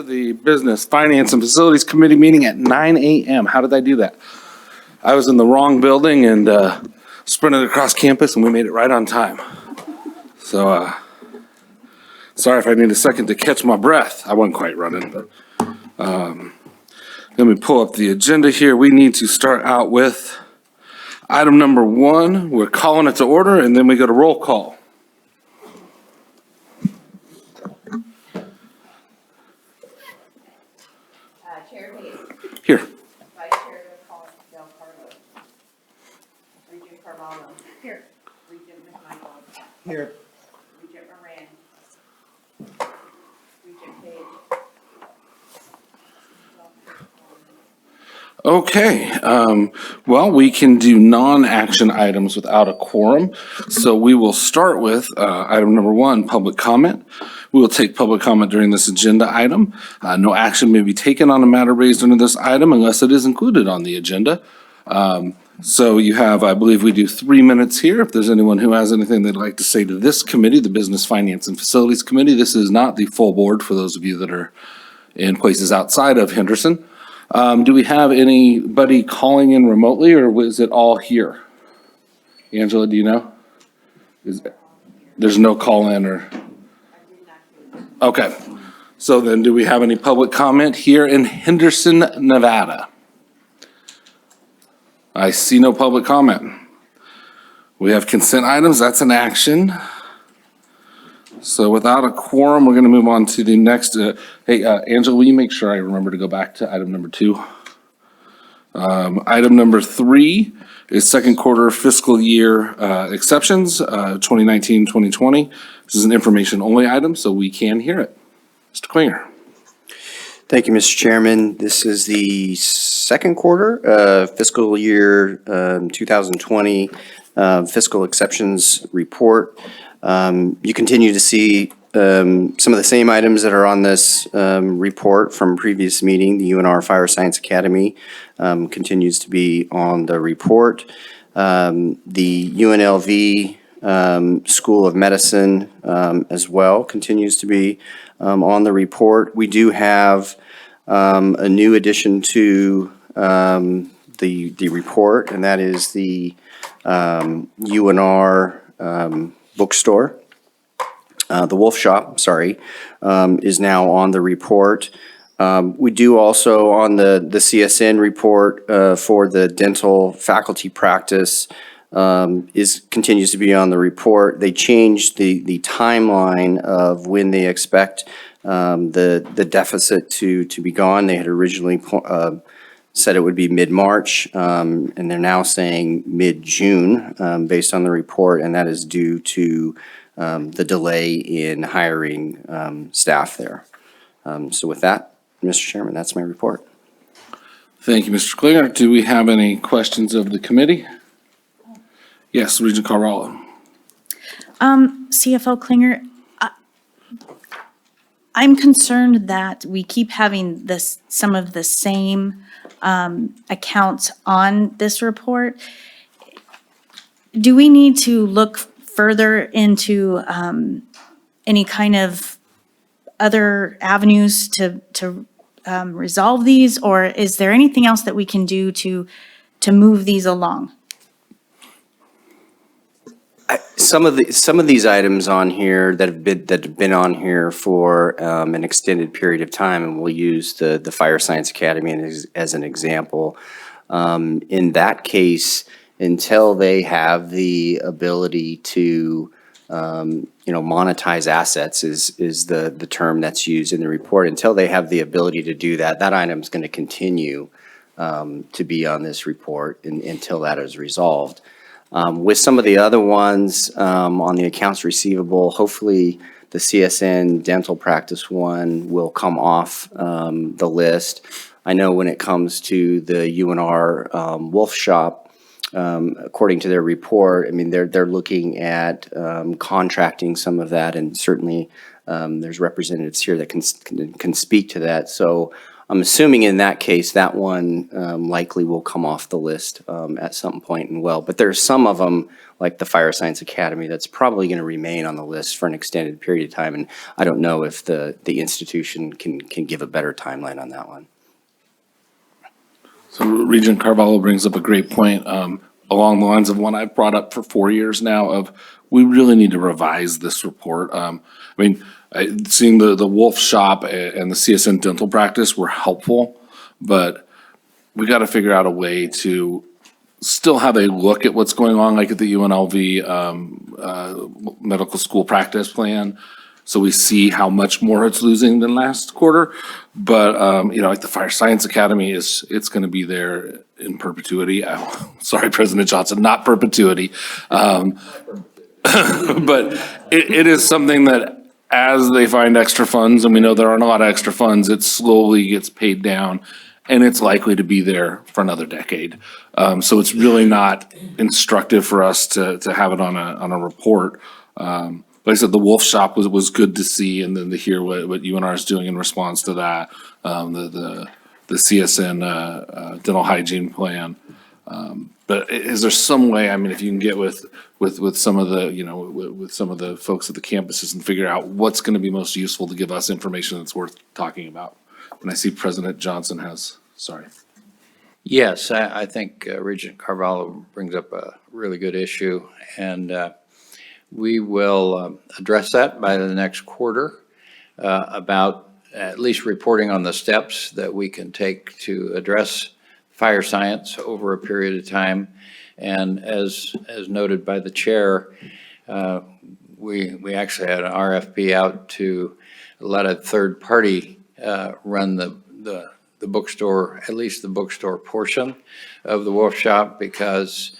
The Business, Finance, and Facilities Committee meeting at 9 a.m. How did I do that? I was in the wrong building and sprinted across campus, and we made it right on time. So, sorry if I need a second to catch my breath. I wasn't quite running, but let me pull up the agenda here. We need to start out with item number 1. We're calling it to order, and then we go to roll call. Chair Hayes. Here. Vice Chair Del Carlo. Regent Carvalho. Here. Regent McMichael. Here. Regent Moran. Regent Page. Okay, well, we can do non-action items without a quorum. So we will start with item number 1, public comment. We will take public comment during this agenda item. No action may be taken on a matter raised under this item unless it is included on the agenda. So you have, I believe we do 3 minutes here. If there's anyone who has anything they'd like to say to this committee, the Business, Finance, and Facilities Committee, this is not the full board for those of you that are in places outside of Henderson. Do we have anybody calling in remotely, or is it all here? Angela, do you know? There's no call in or? Okay. So then do we have any public comment here in Henderson, Nevada? I see no public comment. We have consent items. That's an action. So without a quorum, we're going to move on to the next. Hey, Angela, will you make sure I remember to go back to item number 2? Item number 3 is second quarter fiscal year exceptions, 2019, 2020. This is an information only item, so we can hear it. Mr. Klinger. Thank you, Mr. Chairman. This is the second quarter fiscal year 2020 fiscal exceptions report. You continue to see some of the same items that are on this report from previous meeting. The UNR Fire Science Academy continues to be on the report. The UNLV School of Medicine as well continues to be on the report. We do have a new addition to the report, and that is the UNR bookstore. The Wolf Shop, is now on the report. We do also on the CSN report for the dental faculty practice continues to be on the report. They changed the timeline of when they expect the deficit to be gone. They had originally said it would be mid-March, and they're now saying mid-June based on the report, and that is due to the delay in hiring staff there. So with that, Mr. Chairman, that's my report. Thank you, Mr. Klinger. Do we have any questions of the committee? Yes, Regent Carvalho. CFO Klinger, I'm concerned that we keep having some of the same accounts on this report. Do we need to look further into any kind of other avenues to resolve these, or is there anything else that we can do to move these along? Some of these items on here that have been on here for an extended period of time, and we'll use the Fire Science Academy as an example. In that case, until they have the ability to monetize assets is the term that's used in the report. Until they have the ability to do that, that item is going to continue to be on this report until that is resolved. With some of the other ones on the accounts receivable, hopefully the CSN dental practice one will come off the list. I know when it comes to the UNR Wolf Shop, according to their report, I mean, they're looking at contracting some of that, and certainly there's representatives here that can speak to that. So I'm assuming in that case, that one likely will come off the list at some point and will. But there's some of them, like the Fire Science Academy, that's probably going to remain on the list for an extended period of time. And I don't know if the institution can give a better timeline on that one. So Regent Carvalho brings up a great point, along the lines of one I've brought up for 4 years now of, we really need to revise this report. Seeing the Wolf Shop and the CSN dental practice were helpful, but we got to figure out a way to still have a look at what's going on, like at the UNLV medical school practice plan. So we see how much more it's losing than last quarter. But, like the Fire Science Academy it's going to be there in perpetuity. Sorry, President Johnson, not perpetuity. But it is something that as they find extra funds, and we know there aren't a lot of extra funds, it slowly gets paid down. And it's likely to be there for another decade. So it's really not instructive for us to have it on a report. Like I said, the Wolf Shop was good to see, and then to hear what UNR is doing in response to that. The CSN dental hygiene plan. But is there some way, if you can get with some of the, with some of the folks at the campuses and figure out what's going to be most useful to give us information that's worth talking about? And I see President Johnson sorry. Yes, I think Regent Carvalho brings up a really good issue, and we will address that by the next quarter about at least reporting on the steps that we can take to address fire science over a period of time. And as noted by the chair, we actually had an RFP out to let a third party run the bookstore, at least the bookstore portion of the Wolf Shop, because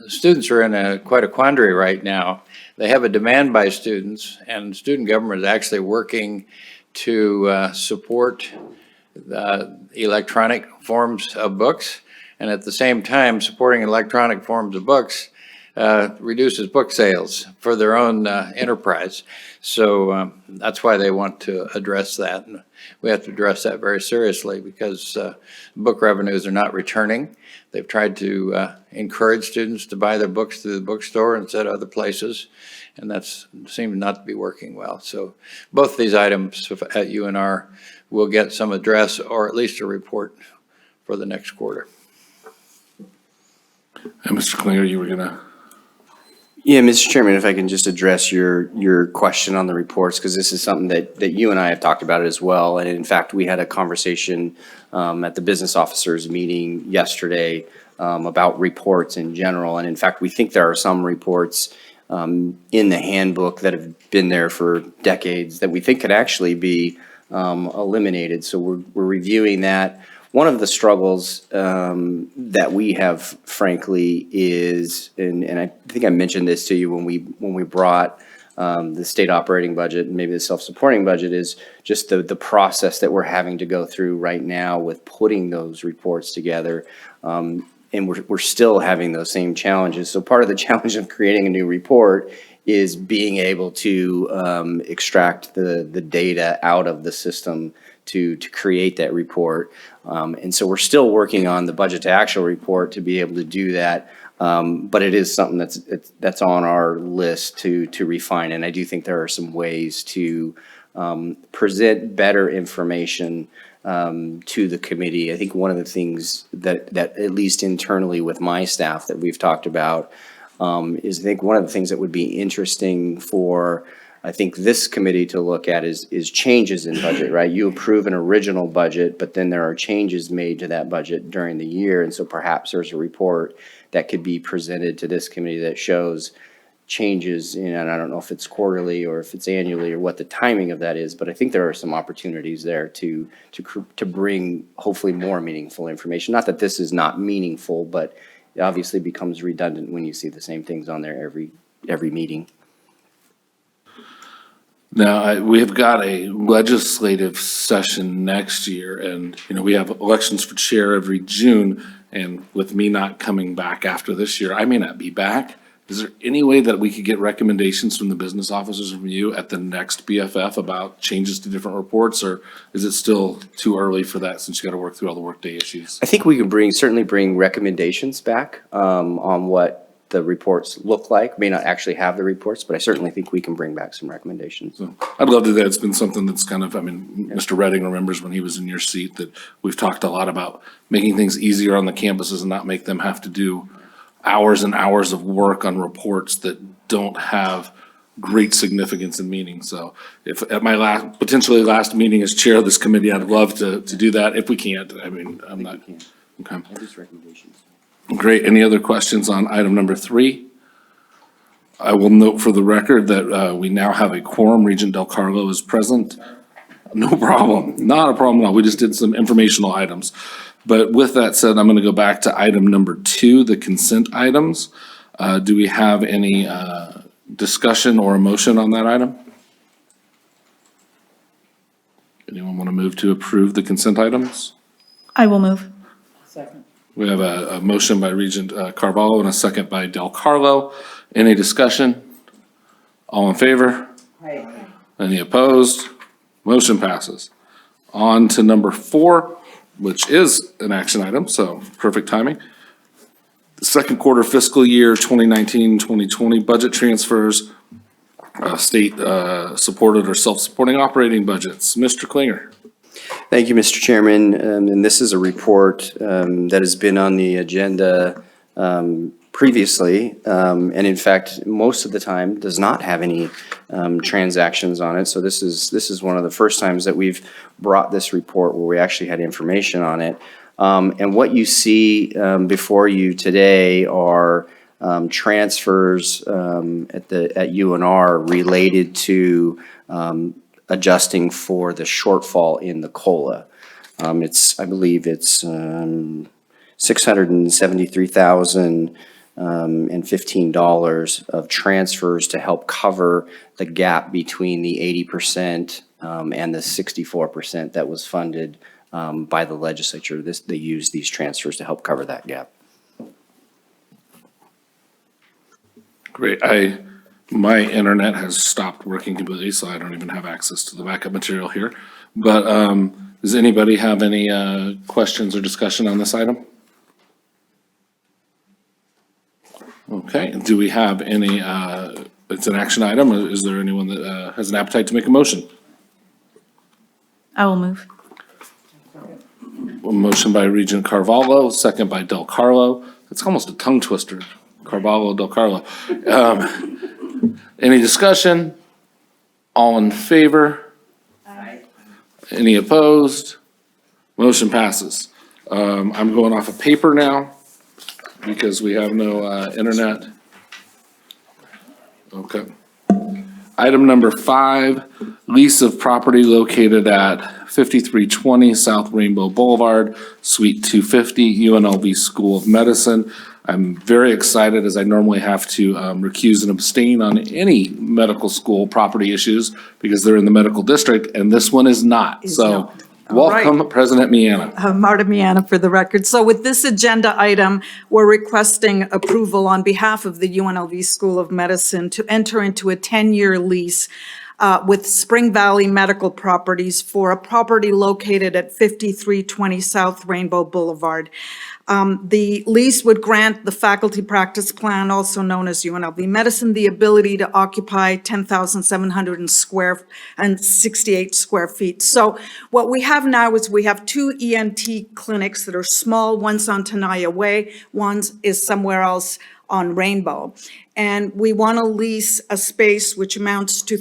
students are in quite a quandary right now. They have a demand by students, and student government is actually working to support electronic forms of books, and at the same time, supporting electronic forms of books reduces book sales for their own enterprise. So that's why they want to address that. And we have to address that very seriously, because book revenues are not returning. They've tried to encourage students to buy their books through the bookstore instead of other places, and that's seems not to be working well. So both these items at UNR will get some address, or at least a report for the next quarter. And Mr. Klinger, you were gonna. Yeah, Mr. Chairman, if I can just address your question on the reports, because this is something that you and I have talked about as well. And in fact, we had a conversation at the business officers meeting yesterday about reports in general. And in fact, we think there are some reports in the handbook that have been there for decades that we think could actually be eliminated. So we're reviewing that. One of the struggles that we have, frankly, is, and I think I mentioned this to you when we brought the state operating budget and maybe the self-supporting budget, is just the process that we're having to go through right now with putting those reports together. And we're still having those same challenges. So part of the challenge of creating a new report is being able to extract the data out of the system to create that report. And so we're still working on the budget to actual report to be able to do that. But it is something that's on our list to refine. And I do think there are some ways to present better information to the committee. I think one of the things that at least internally with my staff that we've talked about is, I think one of the things that would be interesting for, I think, this committee to look at is changes in budget, right? You approve an original budget, but then there are changes made to that budget during the year. And so perhaps there's a report that could be presented to this committee that shows changes in, and I don't know if it's quarterly or if it's annually or what the timing of that is, but I think there are some opportunities there to bring hopefully more meaningful information. Not that this is not meaningful, but it obviously becomes redundant when you see the same things on there every meeting. Now, we have got a legislative session next year, and, we have elections for chair every June, and with me not coming back after this year, I may not be back Is there any way that we could get recommendations from the business officers from you at the next BFF about changes to different reports? Or is it still too early for that since you got to work through all the workday issues? I think we can certainly bring recommendations back on what the reports look like. May not actually have the reports, but I certainly think we can bring back some recommendations. So I'd love to, that it's been something that's kind of, I mean, Mr. Redding remembers when he was in your seat that we've talked a lot about making things easier on the campuses and not make them have to do hours and hours of work on reports that don't have great significance and meaning. So if at my potentially last meeting as chair of this committee, I'd love to do that if we can't. I mean, I'm not, okay. These recommendations. Great. Any other questions on item number 3? I will note for the record that we now have a quorum. Regent Del Carlo is present. No problem. Not a problem at all. We just did some informational items. But with that said, I'm going to go back to item number 2, the consent items. Do we have any discussion or a motion on that item? Anyone want to move to approve the consent items? I will move. We have a motion by Regent Carvalho and a second by Del Carlo. Any discussion? All in favor? Any opposed? Motion passes. On to number 4, which is an action item, so perfect timing. The second quarter fiscal year 2019-2020 budget transfers, state supported or self-supporting operating budgets. Mr. Klinger. Thank you, Mr. Chairman. And this is a report that has been on the agenda previously, and in fact, most of the time does not have any transactions on it. So this is one of the first times that we've brought this report where we actually had information on it. And what you see before you today are transfers at UNR related to adjusting for the shortfall in the COLA. I believe it's $673,015 of transfers to help cover the gap between the 80% and the 64% that was funded by the legislature. They use these transfers to help cover that gap. Great. My internet has stopped working completely, so I don't even have access to the backup material here. But does anybody have any questions or discussion on this item? Okay, do we have any, it's an action item, or is there anyone that has an appetite to make a motion? I will move. A motion by Regent Carvalho, second by Del Carlo. It's almost a tongue twister, Carvalho, Del Carlo. Any discussion? All in favor? Aye. Any opposed? Motion passes. I'm going off of paper now because we have no internet. Okay. Item number 5, lease of property located at 5320 South Rainbow Boulevard, Suite 250, UNLV School of Medicine. I'm very excited, as I normally have to recuse and abstain on any medical school property issues because they're in the medical district, and this one is not. So welcome, President Miana. Marta Miana for the record. So with this agenda item, we're requesting approval on behalf of the UNLV School of Medicine to enter into a 10-year lease with Spring Valley Medical Properties for a property located at 5320 South Rainbow Boulevard. The lease would grant the faculty practice plan, also known as UNLV Medicine, the ability to occupy 10,768 square feet. So what we have now is we have 2 ENT clinics that are small. One's on Tenaya Way, one is somewhere else on Rainbow. And we want to lease a space which amounts to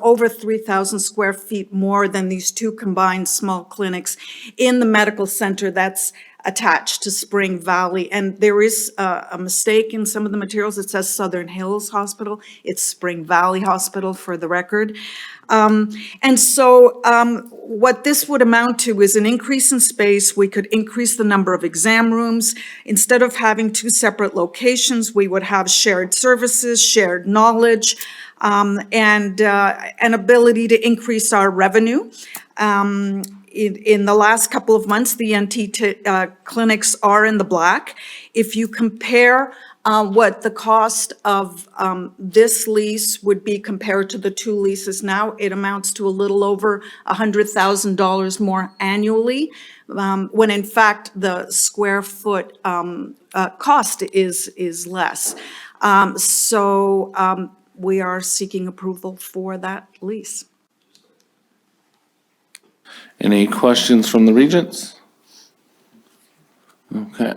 over 3,000 square feet more than these 2 combined small clinics in the medical center that's attached to Spring Valley. And there is a mistake in some of the materials. It says Southern Hills Hospital. It's Spring Valley Hospital for the record. And so what this would amount to is an increase in space. We could increase the number of exam rooms. Instead of having 2 separate locations, we would have shared services, shared knowledge, and an ability to increase our revenue. In the last couple of months, the ENT clinics are in the black. If you compare What the cost of this lease would be compared to the two leases now, it amounts to a little over $100,000 more annually, when in fact the square foot cost is less. So we are seeking approval for that lease. Any questions from the Regents? Okay,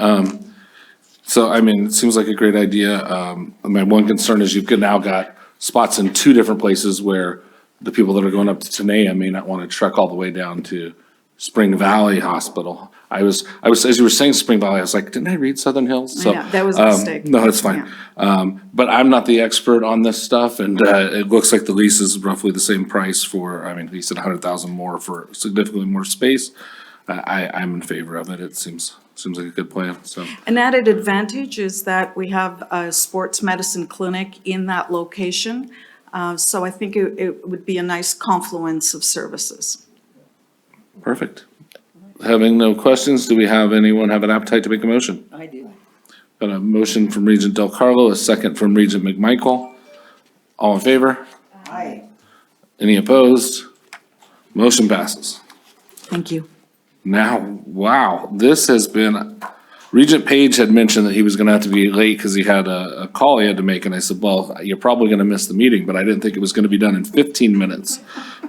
so I mean, it seems like a great idea. My one concern is you've now got spots in two different places where the people that are going up to Tenaya may not want to trek all the way down to Spring Valley Hospital. I was, as you were saying Spring Valley, I was like, didn't I read Southern Hills? So, Yeah, that was a mistake. No, that's fine. But I'm not the expert on this stuff, and it looks like the lease is roughly the same price for, I mean, he said 100,000 more for significantly more space. I'm in favor of it. It seems like a good plan, so. An added advantage is that we have a sports medicine clinic in that location. So I think it would be a nice confluence of services. Perfect. Having no questions, do we have anyone have an appetite to make a motion? I do. Got a motion from Regent Del Carlo, a second from Regent McMichael. All in favor? Aye. Any opposed? Motion passes. Thank you. Now, wow, this has been, Regent Page had mentioned that he was gonna have to be late because he had a call he had to make, and I said, well, you're probably gonna miss the meeting, but I didn't think it was gonna be done in 15 minutes.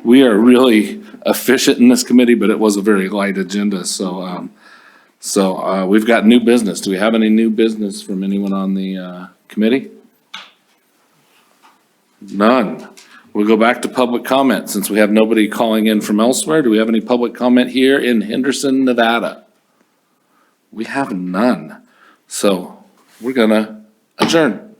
We are really efficient in this committee, but it was a very light agenda, so, we've got new business. Do we have any new business from anyone on the, committee? None. We'll go back to public comment, since we have nobody calling in from elsewhere. Do we have any public comment here in Henderson, Nevada? We have none. So we're gonna adjourn.